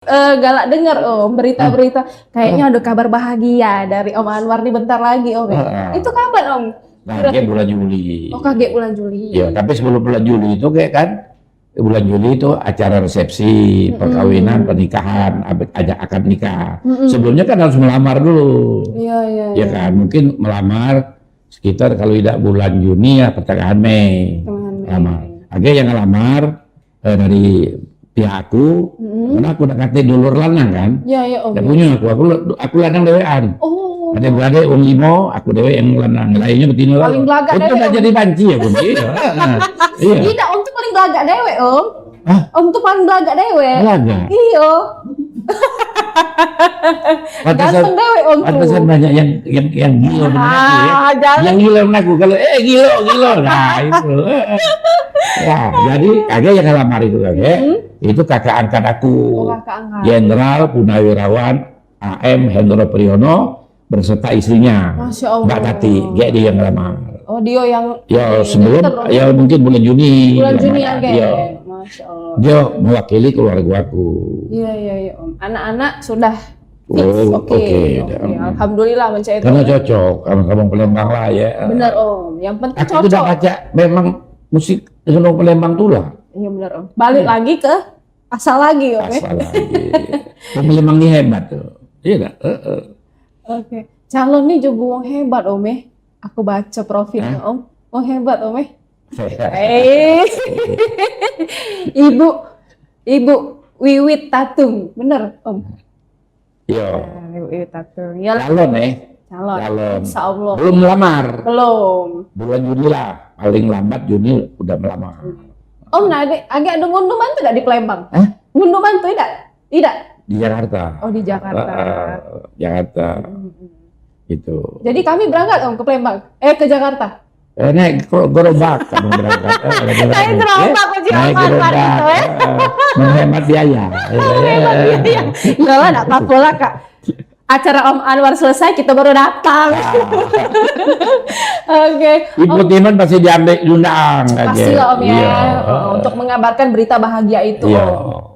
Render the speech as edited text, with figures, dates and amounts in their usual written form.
Galak dengar Om berita-berita kayaknya ada kabar bahagia dari Om Anwar nih bentar lagi Om. Itu kapan Om? Kaget bulan Juli. Oh kaget bulan Juli. Ya, tapi sebelum bulan Juli itu kayak kan bulan Juli itu acara resepsi, perkawinan, pernikahan, ajak akad nikah. Sebelumnya kan harus melamar dulu. Iya. Ya kan, mungkin melamar sekitar kalau tidak bulan Juni ya pertengahan Mei. Lamar. Ada yang ngelamar dari pihak aku, karena aku udah kata dulur lanang kan. Iya Om. Ya punya aku lanang dewean. Oh. Ada berada Om Limo, aku dewe yang lanang, lainnya betina lah. Paling belagak Itu udah jadi banci ya Bun. Iya. Tidak, Om tuh paling belagak dewe Om. Hah? Om tuh paling belagak dewe. Belagak? Iya. Ganteng dewe Om tuh. Pantesan banyak yang gila dengan aku ya. Jangan. Yang gila dengan aku kalau gila. Nah itu. Ya, jadi kagak yang ngelamar itu kagak. Itu kakak angkat aku. Oh, kakak angkat. Jenderal Punawirawan AM Hendro Priyono beserta istrinya. Masya Allah. Mbak Tati, dia yang ngelamar. Oh, Dio yang Ya sebelum, ya mungkin bulan Juni. bulan Juni ya, Iya. Masya Allah. Dia mewakili keluarga aku. Iya Om. Anak-anak sudah Oh, fix. Oke. oke. Alhamdulillah mencari itu. Karena cocok sama kamu Palembang lah ya. Benar Om. Yang penting Aku udah cocok. baca memang musik Gunung Palembang tuh lah. Iya benar Om. Balik lagi ke asal lagi Om. Asal lagi. Palembang ini hebat tuh. Iya enggak? Oke. Calon nih juga wong hebat Om. Aku baca profilnya Om. Wong hebat Om. Ibu Wiwit Tatung. Bener Om. Iya. Ibu Wiwit Tatung. Ya Calon calon. Insya Allah. Belum melamar. Belum. Bulan Juni lah. Paling lambat Juni udah melamar. Om, nah agak ada ngunduman tuh di Palembang? Ngunduman tuh tidak? Tidak? Di Jakarta. Oh di Jakarta. Jakarta. Itu. Jadi kami berangkat Om ke Palembang? Ke Jakarta? Naik gerobak kamu berangkat. Naik gerobak ke Naik Jakarta gerobak. Menghemat biaya. Enggak lah, enggak apa-apa lah Kak. Acara Om Anwar selesai, kita baru datang. Oke. Ibu Timan pasti diundang. Pasti lah Om ya. Untuk mengabarkan berita bahagia itu. Iya.